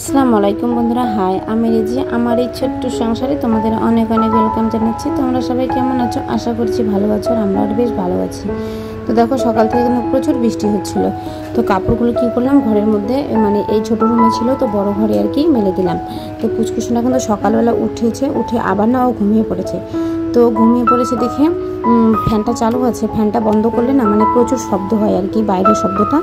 আসসালামু আলাইকুম বন্ধুরা, হাই। আমি রিজি। আমার এই ছোট্ট সংসারে তোমাদের অনেক অনেক ওয়েলকাম জানাচ্ছি। তোমরা সবাই কেমন আছো? আশা করছি ভালো আছো, আর আমরাও বেশ ভালো আছি। তো দেখো, সকাল থেকে কিন্তু প্রচুর বৃষ্টি হচ্ছিল। তো কাপড়গুলো কি করলাম, ঘরের মধ্যে মানে এই ছোটো রুমে ছিল, তো বড় ঘরে আর কি মেলে দিলাম। তো কুচকুচুনা কিন্তু সকালবেলা উঠে আবার না ও ঘুমিয়ে পড়েছে। তো ঘুমিয়ে পড়েছে দেখে ফ্যানটা চালু আছে, ফ্যানটা বন্ধ করলে না মানে প্রচুর শব্দ হয় আর কি, বাইরের শব্দটা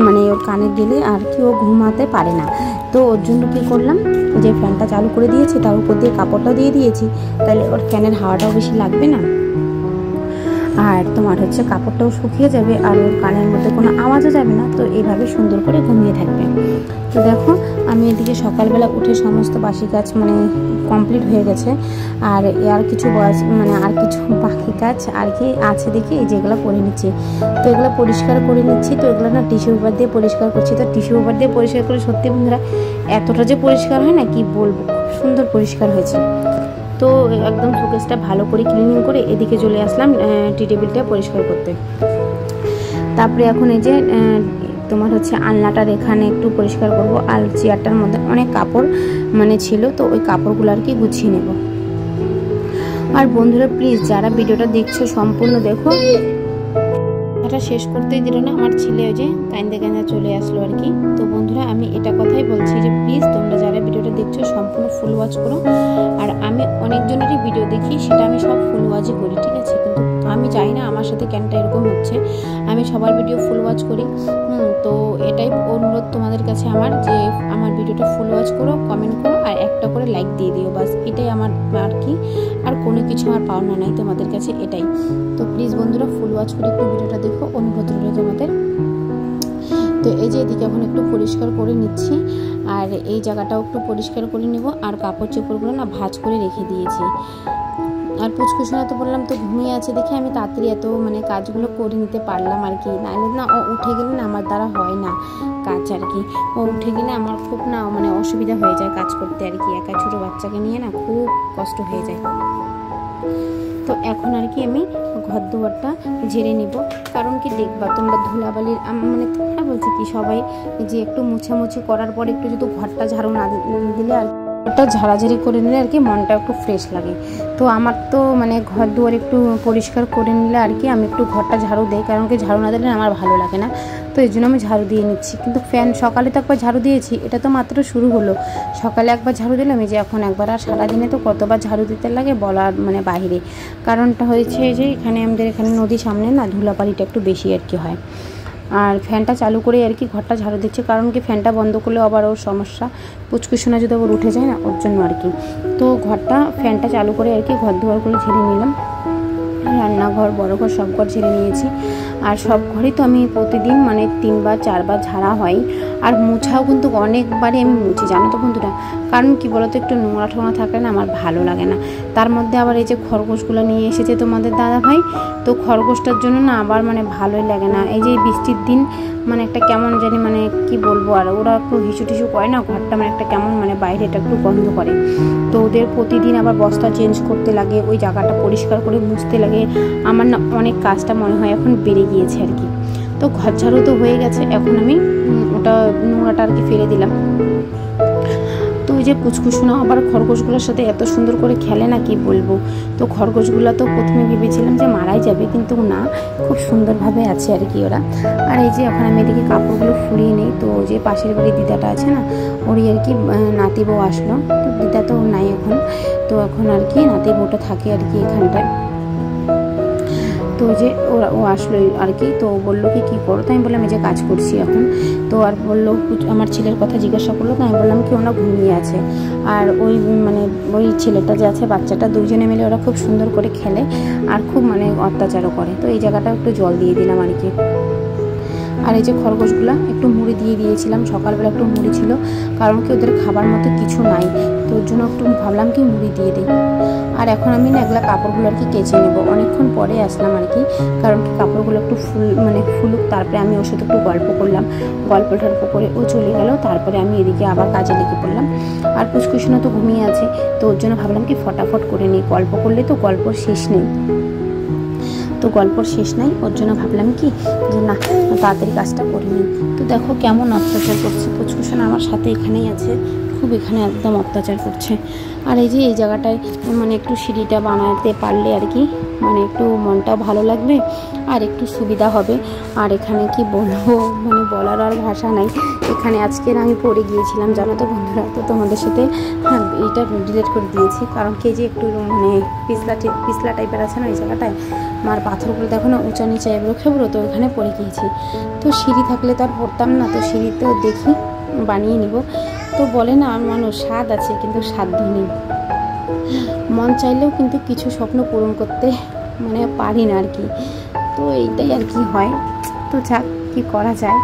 মানে ওর কানে গেলে আর কি ও ঘুমাতে পারে না। তো ওর জন্য কী করলাম, যে ফ্যানটা চালু করে দিয়েছি, তার উপর দিয়ে কাপড়টাও দিয়ে দিয়েছি, তাহলে ওর ফ্যানের হাওয়াটাও বেশি লাগবে না, আর তোমার হচ্ছে কাপড়টাও শুকিয়ে যাবে, আর ওর কানের মধ্যে কোনো আওয়াজও যাবে না। তো এইভাবে সুন্দর করে ঘুমিয়ে থাকবে। তো দেখো, আমি এদিকে সকালবেলা উঠে সমস্ত বাসি কাজ মানে কমপ্লিট হয়ে গেছে, আর কিছু আর কিছু বাকি কাজ আর কি আছে দেখি, এই যেগুলো করে নিচ্ছি। তো এগুলো পরিষ্কার করে নিচ্ছি। তো এগুলো না টিস্যু পেপার দিয়ে পরিষ্কার করছি। তো টিস্যু পেপার দিয়ে পরিষ্কার করে সত্যি বন্ধুরা এতটা যে পরিষ্কার হয় না কি বলবো, খুব সুন্দর পরিষ্কার হয়েছে। তো একদম শোকেসটা ভালো করে ক্লিনিং করে এদিকে চলে আসলাম টি টেবিলটা পরিষ্কার করতে। তারপরে এখন এই যে তোমার হচ্ছে আলনাটার এখানে একটু পরিষ্কার করব, আর চেয়ারটার মধ্যে অনেক কাপড় মানে ছিল, তো ওই কাপড়গুলো আর কি গুছিয়ে নেব। আর বন্ধুরা প্লিজ যারা ভিডিওটা দেখছো সম্পূর্ণ দেখো। এটা শেষ করতেই দিল না আমার ছেলে, ওই যে কান্দে কান্দে চলে আসলো আর কি। তো বন্ধুরা আমি এটা কথাই বলছি যে প্লিজ তোমরা যারা ভিডিওটা দেখছো সম্পূর্ণ ফুল ওয়াচ করো। আর আমি অনেকজনেরই ভিডিও দেখি, সেটা আমি সব ফুল ওয়াচই করি, ঠিক আছে? কিন্তু আমি জানি না আমার সাথে কেনটা এরকম হচ্ছে, আমি সবার ভিডিও ফুল ওয়াচ করি। তো এটাই অনুরোধ তোমাদের কাছে আমার, যে আমার ভিডিওটা ফুল ওয়াচ করো, কমেন্ট করো, আর একটা করে লাইক দিয়ে দিও, বাস এটাই আমার আর কি। আর কোনো কিছু আমার পাওনা নাই তোমাদের কাছে, এটাই। তো প্লিজ বন্ধুরা ফুল ওয়াচ করে একটু ভিডিওটা দেখো, অনুরোধ রইল তোমাদের। তো এই যে এদিকে এখন একটু পরিষ্কার করে নিচ্ছি, আর এই জায়গাটাও একটু পরিষ্কার করে নেব, আর কাপড় চোপড়গুলো না ভাঁজ করে রেখে দিয়েছি। আর পুচকুসোনা তো বললাম তো ঘুমিয়ে আছে দেখে আমি তাড়াতাড়ি এত মানে কাজগুলো করে নিতে পারলাম আর কি। নাহলে না ও উঠে গেলে না আমার দ্বারা হয় না কাজ আর কি। ও উঠে গেলে আমার খুব না মানে অসুবিধা হয়ে যায় কাজ করতে আর কি। একা ছোটো বাচ্চাকে নিয়ে না খুব কষ্ট হয়ে যায়। তো এখন আর কি আমি ঘর দুয়ারটা ঝেড়ে নিব, কারণ কি দেখবা তোমরা ধুলাবালির মানে তোমরা বলছি কি সবাই যে একটু মুছামুছি করার পর একটু যদি ঘরটা ঝাড়ু না দিলে আর ঘরটা ঝাড়াঝাড়ি করে নিলে আর কি মনটা একটু ফ্রেশ লাগে। তো আমার তো মানে ঘর দুয়ার একটু পরিষ্কার করে নিলে আর কি আমি একটু ঘরটা ঝাড়ু দিই, কারণ কি ঝাড়ু না দিলে আমার ভালো লাগে না। তো এই জন্য আমি ঝাড়ু দিয়ে নিচ্ছি। কিন্তু ফ্যান সকালে তো একবার ঝাড়ু দিয়েছি, এটা তো মাত্র শুরু হলো। সকালে একবার ঝাড়ু দিলাম, এই যে এখন একবার, আর সারাদিনে তো কতবার ঝাড়ু দিতে লাগে বলার মানে বাইরে। কারণটা হয়েছে যে এখানে আমাদের এখানে নদীর সামনে না ধুলাবালিটা একটু বেশি আর কি হয়। আর ফ্যানটা চালু করে আর কি ঘরটা ঝাড়ু দিচ্ছে, কারণ কি ফ্যানটা বন্ধ করলে আবার ওর সমস্যা, পুচকুসোনা যদি ওর উঠে যায় না, ওর জন্য আর কি। তো ফ্যানটা চালু করে আর কি ঘর দুয়ারগুলো ঝেড়ে নিলাম। রান্নাঘর, বড় ঘর, সব ঘর ঝেড়ে নিয়েছি। আর সব ঘরই তো আমি প্রতিদিন মানে 3বার 4বার ঝাড়া হয়। আর মুছাও কিন্তু অনেকবারই আমি মুছি, জানো তো বন্ধুরা। কারণ কি বলতো, একটু নোংরা ঠোঙা থাকলে না আমার ভালো লাগে না। তার মধ্যে আবার এই যে খরগোশগুলো নিয়ে এসেছে তোমাদের দাদা ভাই, তো খরগোশটার জন্য না আবার মানে ভালোই লাগে না। এই যে বৃষ্টির দিন মানে একটা কেমন জানি মানে কি বলবো, আর ওরা একটু হিসু টিসু করে না, ঘরটা মানে একটা কেমন মানে বাইরেটা একটু গন্ধ করে। তো ওদের প্রতিদিন আবার বস্তা চেঞ্জ করতে লাগে, ওই জায়গাটা পরিষ্কার করে মুছতে লাগে। আমার না অনেক কাজটা মনে হয় এখন বেড়ে গিয়েছে আর কি। তো ঘর ঝাড়ু তো হয়ে গেছে, এখন আমি ওটা নোংরাটা আর কি ফেলে দিলাম। তো ওই যে পুচকুসোনা আবার খরগোশগুলোর সাথে এত সুন্দর করে খেলে না কি বলবো। তো খরগোশগুলো তো প্রথমে ভেবেছিলাম যে মারাই যাবে, কিন্তু না, খুব সুন্দরভাবে আছে আর কি ওরা। আর এই যে এখন আমি এদিকে কাপড়গুলো ফুলিয়ে নিই। তো যে পাশের বাড়ির দিদাটা আছে না, ওরই আর কি নাতি বউ আসলো। তো দিদা তো নাই এখন, তো এখন আর কি নাতি বউটা থাকে আর কি এখানটায়। তো যে ও আসলো আর কি। তো বললো কি কী করো, তো আমি বললাম এই যে কাজ করছি এখন। তো আর বললো, আমার ছেলের কথা জিজ্ঞাসা করলো, তো আমি বললাম কি ওরা ঘুমিয়ে আছে। আর ওই ছেলেটা যে আছে, বাচ্চাটা, দুজনে মিলে ওরা খুব সুন্দর করে খেলে, আর খুব মানে অত্যাচারও করে। তো এই জায়গাটা একটু জল দিয়ে দিলাম আর কি। আর এই যে খরগোশগুলো একটু মুড়ি দিয়ে দিয়েছিলাম, সকালবেলা একটু মুড়ি ছিল, কারণ কি ওদের খাবার মতো কিছু নাই, তো ওর জন্য একটু ভাবলাম কি মুড়ি দিয়ে দিই। আর এখন আমি না এগুলা কাপড়গুলো আর কি কেচে নেবো, অনেকক্ষণ পরে আসলাম আর কি, কারণ কি কাপড়গুলো একটু ফুলুক, তারপরে আমি ওর সাথে একটু গল্প করলাম, গল্প করে ও চলে গেল। তারপরে আমি এদিকে আবার কাজে লেগে পড়লাম। আর পুচকুসোনা তো ঘুমিয়ে আছে, তো ওর জন্য ভাবলাম কি ফটাফট করে নিই, গল্প করলে তো গল্প শেষ নেই। তো গল্পর শেষ নাই, ওর জন্য ভাবলাম কি যে না তাড়াতাড়ি কাজটা করে নিই। তো দেখো কেমন অত্যাচার করছে, পুচকুসোন আমার সাথে এখানেই আছে, খুব এখানে একদম অত্যাচার করছে। আর এই যে এই জায়গাটায় মানে একটু সিঁড়িটা বানাতে পারলে আর কি মানে একটু মনটাও ভালো লাগবে আর একটু সুবিধা হবে। আর এখানে কি বলবো, মানে বলার আর ভাষা নাই। এখানে আজকের আমি পড়ে গিয়েছিলাম জানো তো বন্ধুরা, তো তোমাদের সাথে এইটা ডিলিট করে দিয়েছি, কারণ কে যে একটু মানে পিছলা টাইপের আছে না এই জায়গাটায়, আমার পাথরগুলো দেখো না উঁচা নিচা এবড়ো খেবড়ো, তো ওখানে পড়ে গিয়েছি। তো সিঁড়ি থাকলে তো আর পড়তাম না, তো সিঁড়িতেও দেখি বানিয়ে নিব। তো বলে না আর মানুষ স্বাদ আছে কিন্তু সাধ্য নেই, মন চাইলেও কিন্তু কিছু স্বপ্ন পূরণ করতে মানে পারি না আর কি। তো এইটাই আর কি হয়। তো যাক কি করা যায়,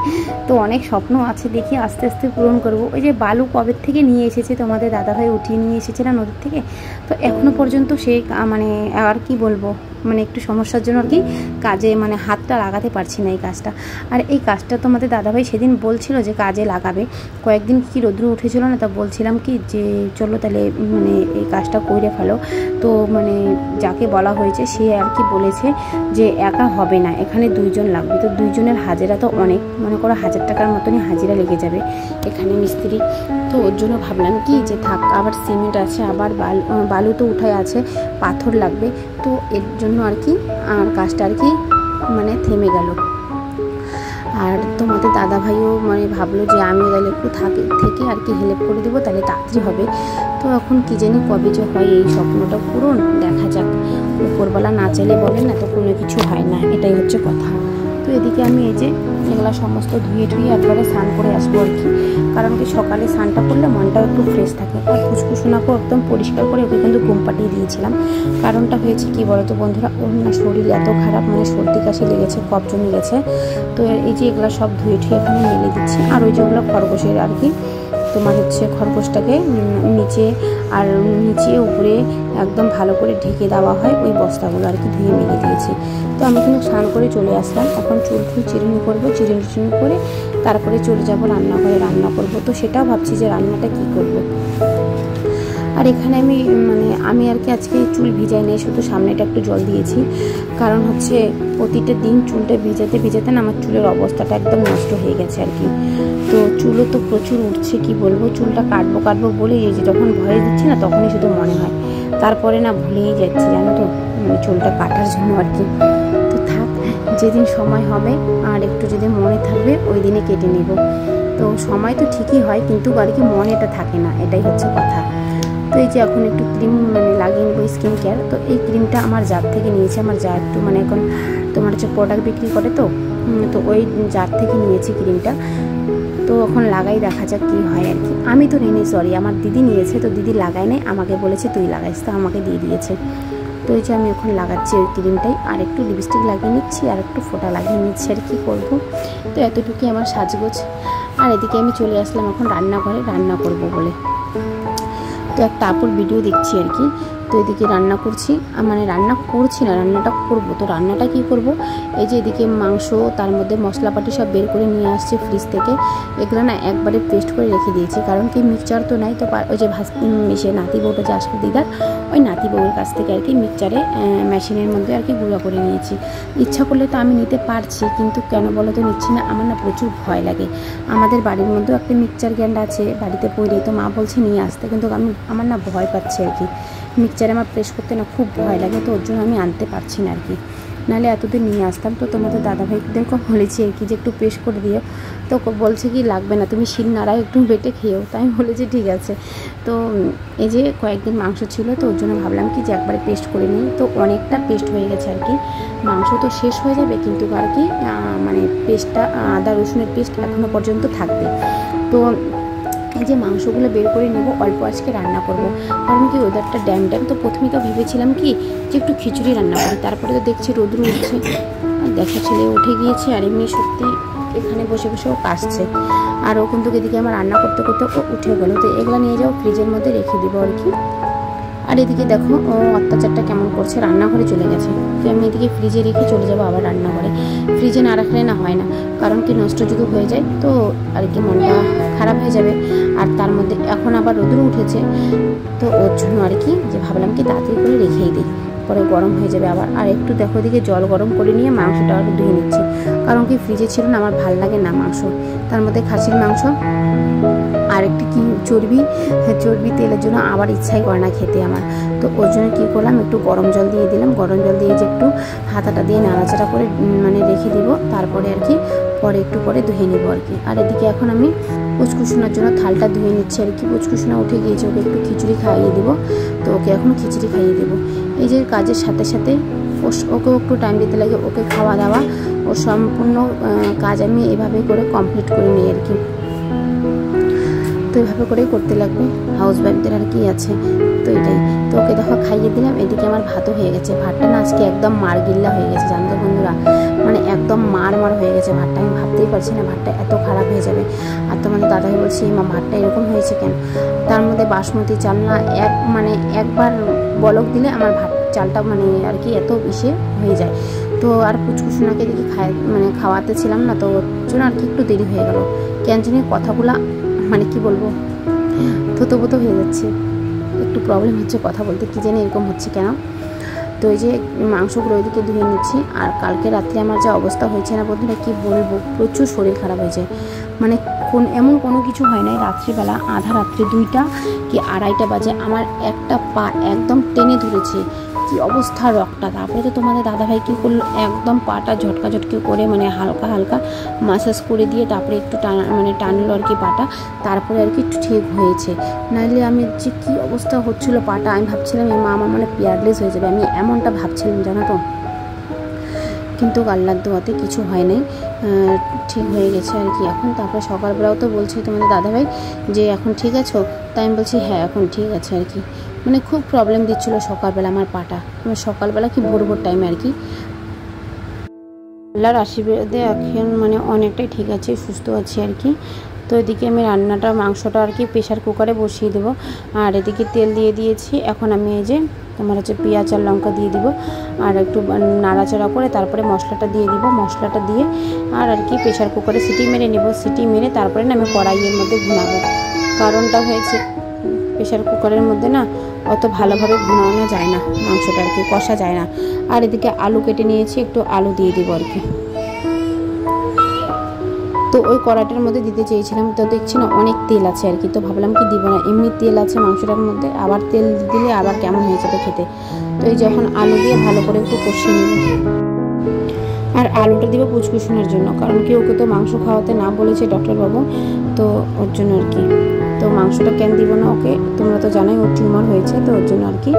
তো অনেক স্বপ্ন আছে, দেখি আস্তে আস্তে পূরণ করব। ওই যে বালু কবে থেকে নিয়ে এসেছে তোমাদের দাদাভাই, উঠিয়ে নিয়ে এসেছে না নদীর থেকে, তো এখনও পর্যন্ত সেই মানে আর কি বলবো মানে একটু সমস্যার জন্য আর কি কাজে মানে হাতটা লাগাতে পারছি না এই কাজটা। আর এই কাজটা তোমাদের দাদাভাই সেদিন বলছিল যে কাজে লাগাবে, কয়েকদিন কি রৌদ্র উঠেছিল না, তা বলছিলাম কি যে চলো তাহলে মানে এই কাজটা করে ফেলো। তো মানে যাকে বলা হয়েছে সে আর কি বলেছে যে একা হবে না, এখানে 2 জন লাগবে। তো 2 জনের হাজিরা তো অনেক, মনে করো 1000 টাকার মতনই হাজিরা লেগে যাবে এখানে মিস্ত্রি। তো ওর জন্য ভাবলাম কি যে থাক, আবার সিমেন্ট আছে, আবার বালু তো উঠায় আছে, পাথর লাগবে, তো এর জন্য আর কি আর কাজটা আর কি মানে থেমে গেল। আর তোমাদের দাদাভাইও মানে ভাবলো যে আমিও তাহলে একটু থেকে আর কি হেল্প করে দেবো, তাহলে তাড়াতাড়ি হবে। তো এখন কি জানি কবে যে হয় এই স্বপ্নটা পূরণ, দেখা যাক। উপরবেলা না চাইলে বলে না, তো কোনো কিছু হয় না, এটাই হচ্ছে কথা। তো এদিকে আমি এই যে এগুলো সমস্ত ধুয়ে একবারে স্নান করে আসবো আর কি, কারণ কি সকালে স্নানটা করলে মনটাও একটু ফ্রেশ থাকে। আর ফুসফুসোনাকেও একদম পরিষ্কার করে ওকে কিন্তু ঘুম পাঠিয়ে দিয়েছিলাম। কারণটা হয়েছে কি বলো তো বন্ধুরা, ওর না শরীর এত খারাপ, মানে সর্দি কাশি লেগেছে, কফ জমে গেছে। তো এই যে এগুলো সব ধুয়ে এখানে মেলে দিচ্ছি। আর ওই যেগুলো খরগোশের আর কি তোমার হচ্ছে খরগোশটাকে নিচে আর নিচে উপরে একদম ভালো করে ঢেকে দেওয়া হয়, ওই বস্তাগুলো আর কি ধুয়ে মেলে দিয়েছি। তো আমি কিন্তু স্নান করে চলে আসলাম, এখন চুল চিরুনি করবো, চিরুনি করে তারপরে চলে যাব রান্নাঘরে, রান্না করব। তো সেটাও ভাবছি যে রান্নাটা কি করব। আর এখানে আমি আর কি আজকে চুল ভিজাই নেই, শুধু সামনেটা একটু জল দিয়েছি, কারণ হচ্ছে প্রতিটা দিন চুলটা ভিজাতে না আমার চুলের অবস্থাটা একদম নষ্ট হয়ে গেছে আর কি। তো চুলও তো প্রচুর উঠছে, কি বলবো, চুলটা কাটবো বলে এই যে যখন ভয়ে দিচ্ছি না তখনই শুধু মনে হয়, তারপরে না ভুলেই যাচ্ছি জানো তো চুলটা কাটার জন্য আর কি। তো থাক, যেদিন সময় হবে আর একটু যদি মনে থাকবে ওই দিনে কেটে নেব। তো সময় তো ঠিকই হয় কিন্তু আর কি মনে এটা থাকে না, এটাই হচ্ছে কথা। তো এই যে এখন একটু ক্রিম লাগিয়ে নেবো স্কিন কেয়ার। তো এই ক্রিমটা আমার জার থেকে নিয়েছি, আমার যা একটু এখন তোমার হচ্ছে প্রোডাক্ট বিক্রি করে, তো ওই জার থেকে নিয়েছি ক্রিমটা। তো এখন লাগাই, দেখা যাক কী হয় আর কি। আমি তো নিইনি, সরি আমার দিদি নিয়েছে, তো দিদি লাগাই নাই, আমাকে বলেছে তুই লাগাইস, তো আমাকে দিয়ে দিয়েছে। তো এই যে আমি এখন লাগাচ্ছি ওই ক্রিমটাই, আর একটু লিপস্টিক লাগিয়ে নিচ্ছি আর একটু ফোঁটা লাগিয়ে নিচ্ছি আর কি করবো। তো এতটুকুই আমার সাজগোজ। আর এদিকে আমি চলে আসলাম এখন রান্নাঘরে, রান্না করব বলে। তো একটা আপুর ভিডিও দেখছি আর কি। তো এদিকে রান্না করছি, রান্না করছি না, রান্নাটা করব। তো রান্নাটা কি করব, এই যে এদিকে মাংস, তার মধ্যে মশলাপাতি সব বের করে নিয়ে আসছে ফ্রিজ থেকে, এগুলো না একবারে পেস্ট করে রেখে দিয়েছি, কারণ কি মিক্সচার তো নাই। তো ওই যে সে নাতি বউটা যে আসবে দিদার, ওই নাতি বউয়ের কাছ থেকে আর কি মিক্সচারে মেশিনের মধ্যে আর কি গুঁড়া করে নিয়েছি। ইচ্ছা করলে তো আমি নিতে পারছি, কিন্তু কেন বলো তো নিচ্ছি না, আমার না প্রচুর ভয় লাগে। আমাদের বাড়ির মধ্যেও একটা মিক্সচার গ্যান্ড আছে বাড়িতে পড়ে, তো মা বলছে নিয়ে আসতে, কিন্তু আমার না ভয় পাচ্ছে আর কি, মিক্সচারে আমার প্রেস করতে না খুব ভয় লাগে, তো ওর জন্য আমি আনতে পারছি না আর কি, নাহলে এতদিন নিয়ে আসতাম। তো তোমাদের দাদাভাইদেরকে বলেছি আর কি যে একটু প্রেস করে দিও, তো বলছে কি লাগবে না, তুমি শিল নাড়াও, একটু বেটে খেয়েও। তাই আমি বলেছি ঠিক আছে। তো এই যে কয়েকদিন মাংস ছিল, তো ওর জন্য ভাবলাম কি যে একবারে পেস্ট করে নিই। তো অনেকটা পেস্ট হয়ে গেছে আর কি, মাংস তো শেষ হয়ে যাবে কিন্তু আর কি পেস্টটা, আদা রসুনের পেস্ট এখনও পর্যন্ত থাকবে। তো এই যে মাংসগুলো বের করে নেব, অল্প আজকে রান্না করব, কারণ কি ওয়েদারটা ড্যাম। তো প্রথমে তো ভেবেছিলাম কি যে একটু খিচুড়ি রান্না করি, তারপরে তো দেখছি রোদ্র উঠছে, আর দেখা ছেলে উঠে গিয়েছে, আর এমনি সত্যি এখানে বসে বসেও কাশছে, আর ও কিন্তু এদিকে আমার রান্না করতে করতে ও উঠে গেলো। তো এগুলো নিয়ে যাও ফ্রিজের মধ্যে রেখে দেবো আর কি। আর এদিকে দেখো ও অত্যাচারটা কেমন করছে, রান্নাঘরে চলে গেছে। তো আমি এদিকে ফ্রিজে রেখে চলে যাবো আবার রান্নাঘরে, ফ্রিজে না রাখলে না হয় না, কারণ কি নষ্ট যদি হয়ে যায় তো আর কি মনটা খারাপ হয়ে যাবে। আর তার মধ্যে এখন আবার রোদ্র উঠেছে, তো ওর জন্য আর কি যে ভাবলাম কি তাড়াতাড়ি করে রেখেই দিই। তারপরে গরম হয়ে যাবে আবার। আর একটু দেখো দিকে জল গরম করে নিয়ে মাংসটা আরও ধুয়ে নিচ্ছি, কারণ কি ফ্রিজে ছিল না, আমার ভাল লাগে না মাংস, তার মধ্যে খাসির মাংস আর একটু কি চর্বি তেলের জন্য আবার ইচ্ছাই করে না খেতে আমার। তো ওর জন্য কী করলাম, একটু গরম জল দিয়ে দিলাম, গরম জল দিয়ে যে একটু হাতাটা দিয়ে নাড়াচাড়া করে মানে রেখে দিব, তারপরে আর কি পরে একটু পরে ধুয়ে নেব আর কি। আর এদিকে এখন আমি পুচকুসোনার জন্য থালটা ধুয়ে নিচ্ছি আর কি। পুচকুসোনা উঠে গিয়েছে, ওকে একটু খিচুড়ি খাইয়ে দেবো, তো ওকে এখন খিচুড়ি খাইয়ে দেবো। এই যে কাজের সাথে সাথে ওকেও একটু টাইম দিতে লাগে, ওকে খাওয়া দাওয়া ও সম্পূর্ণ কাজ আমি এভাবে করে কমপ্লিট করে নিই আর কি। তো এভাবে করেই করতে লাগবে, হাউস ওয়াইফদের আর কি আছে। তো এটাই, তো ওকে দেখো খাইয়ে দিলাম। এদিকে আমার ভাতও হয়ে গেছে, ভাতটা না আজকে একদম মারগিল্লা হয়ে গেছে জানতো বন্ধুরা, মানে একদম মার হয়ে গেছে ভাতটা। আমি ভাবতেই পারছি না ভাতটা এত খারাপ হয়ে যাবে। আর তোমাদের দাদাই বলছি, মা ভাতটা এরকম হয়েছে কেন? তার মধ্যে বাসমতি চাল না, একবার বলক দিলে আমার ভাত চালটা মানে আর কি এত ইসে হয়ে যায়। তো আর পুচকুসোনাকে দেখি খাওয়াতে ছিলাম না, তো ওর জন্য আর কি একটু দেরি হয়ে গেল। কেন জানি কথাগুলা মানে কি বলবো, থতবত হয়ে যাচ্ছে, একটু প্রবলেম হচ্ছে কথা বলতে, কি জানি এরকম হচ্ছে কেন। তো এই যে মাংসগুলো ওইদিকে ধুয়ে নিচ্ছি। আর কালকে রাত্রে আমার যা অবস্থা হয়েছে না বন্ধুরা, কি বলবো, প্রচুর শরীর খারাপ হয়েছে। মানে এমন কোনো কিছু হয় নাই, রাত্রিবেলা আধা রাত্রে 2টা কি 2:30 বাজে আমার একটা পা একদম টেনে ধরেছে, কি অবস্থা রক্তটা। তারপরে তো তোমাদের দাদাভাই কী করলো, একদম পাটা ঝটকি করে মানে হালকা হালকা মাসাজ করে দিয়ে তারপরে একটু টানলো আর কি পাটা, তারপরে আর কি একটু ঠিক হয়েছে। নাহলে আমি যে কী অবস্থা হচ্ছিলো পাটা, আমি ভাবছিলাম মা আমার মানে পেয়ারলেস হয়ে যাবে, আমি এমনটা ভাবছিলাম জানো তো। কিন্তু আল্লাহর দোয়াতে কিছু হয় নাই, ঠিক হয়ে গেছে আর কি এখন। তারপরে সকালবেলাও তো বলছি তোমাদের দাদাভাই যে এখন ঠিক আছো, তাই আমি বলছি হ্যাঁ এখন ঠিক আছে আর কি। মানে খুব প্রবলেম দিচ্ছিলো সকালবেলা আমার পাটা, সকালবেলা কি ভোর টাইমে আর কি। আল্লাহর আশীর্বাদে এখন মানে অনেকটাই ঠিক আছে, সুস্থ আছি আর কি। তো এদিকে আমি মাংসটা আর কি প্রেশার কুকারে বসিয়ে দেবো। আর এদিকে তেল দিয়ে দিয়েছি, এখন আমি এই যে তোমার হচ্ছে পেঁয়াজ আর লঙ্কা দিয়ে দিব, আর একটু নাড়াচাড়া করে তারপরে মশলাটা দিয়ে দিব। মশলাটা দিয়ে আর কি প্রেশার কুকারে সিটি মেরে নেব, সিটি মেরে তারপরে না আমি কড়াইয়ের মধ্যে ভুনাবো। কারণটা হয়েছে প্রেশার কুকারের মধ্যে না অত ভালোভাবে ভুনানো যায় না, মাংসটা আর কি কষা যায় না। আর এদিকে আলু কেটে নিয়েছি, একটু আলু দিয়ে দিব আর কি। তো ওই কড়াইটার মধ্যে দিতে চেয়েছিলাম, তো দেখছি না অনেক তেল আছে আর কি, তো ভাবলাম কি দিব না, এমনি তেল আছে মাংসটার মধ্যে, আবার তেল দিলে আবার কেমন হয়ে যাবে খেতে। তো এই যখন আলু দিয়ে ভালো করে একটু কষিয়ে নেব। আর আলুটা দিব পুচকুসোনার জন্য, কারণ কি ওকে তো মাংস খাওয়াতে না বলেছে ডক্টরবাবু, তো ওর জন্য আর কি। তো মাংসটা কেন দিব না ওকে, তোমরা তো জানোই ওর টিউমার হয়েছে, তো ওর জন্য আর কি।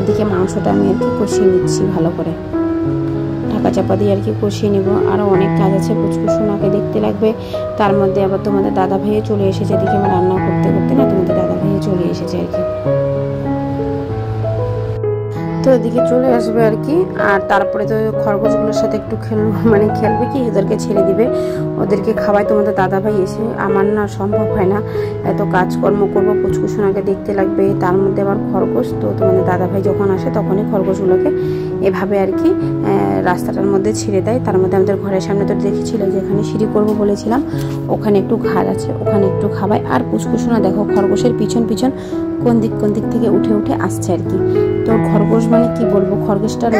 এদিকে মাংসটা আমি আর কি কষিয়ে নিচ্ছি ভালো করে, ঢাকা চাপা দিয়ে আর কি কষিয়ে নেব। আরও অনেক কাজ আছে, পুচকুসোনাকে দেখতে লাগবে, তার মধ্যে আবার তোমাদের দাদা ভাইয়ে চলে এসেছে। এদিকে আমার রান্না করতে করতে না তোমাদের দাদা ভাইয়ে চলে এসেছে আর কি। তো এদিকে চলে আসবে আর কি। আর তারপরে তো খরগোশগুলোর সাথে একটু খেলবে কি, ওদেরকে ছেড়ে দিবে, ওদেরকে খাওয়ায় তোমাদের দাদাভাই এসে। আমার না সম্ভব হয় না, এত কাজকর্ম করবো, পুচকুসোনাকে দেখতে লাগবে, তার মধ্যে আবার খরগোশ। তো তোমাদের দাদাভাই যখন আসে তখনই খরগোশগুলোকে এভাবে আর কি রাস্তাটার মধ্যে ছেড়ে দেয়। তার মধ্যে আমাদের ঘরের সামনে তো দেখেছিল যেখানে সিঁড়ি করবো বলেছিলাম, ওখানে একটু ঘাট আছে, ওখানে একটু খাওয়ায়। আর পুচকুসোনা দেখো খরগোশের পিছন পিছন কোন দিক থেকে উঠে আসছে আর কি। তো খরগোশ মানে কি বলবো, খরগোশটাকে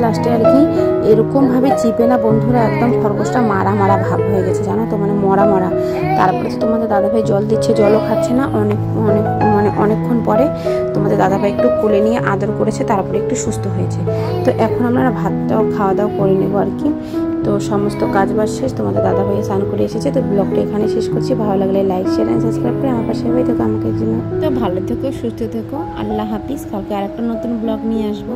লাস্টে আর কি এরকম ভাবে চিপে না বন্ধুরা, একদম খরগোশটা মারা ভাব হয়ে গেছে জানো তো, মানে মরা। তারপরে তো তোমাদের দাদাভাই জল দিচ্ছে, জলও খাচ্ছে না। অনেকক্ষণ পরে তোমাদের দাদাভাই একটু কোলে নিয়ে আদর করেছে, তারপরে একটু সুস্থ হয়েছে। তো এখন আমরা ভাতটাও খাওয়া দাওয়া করে নেবো আর কি। তো সমস্ত কাজ বাজ শেষ, তোমাদের দাদাভাই স্নান করে এসেছে। তো ব্লগটা এখানে শেষ করছি, ভালো লাগলে লাইক শেয়ার এন্ড সাবস্ক্রাইব করে আমার পাশে হয়ে থেকো আমাকে জন্য। তো ভালো থেকো, সুস্থ থেকো, আল্লাহ হাফিজ। কালকে আরেকটা নতুন ব্লগ নিয়ে আসবো।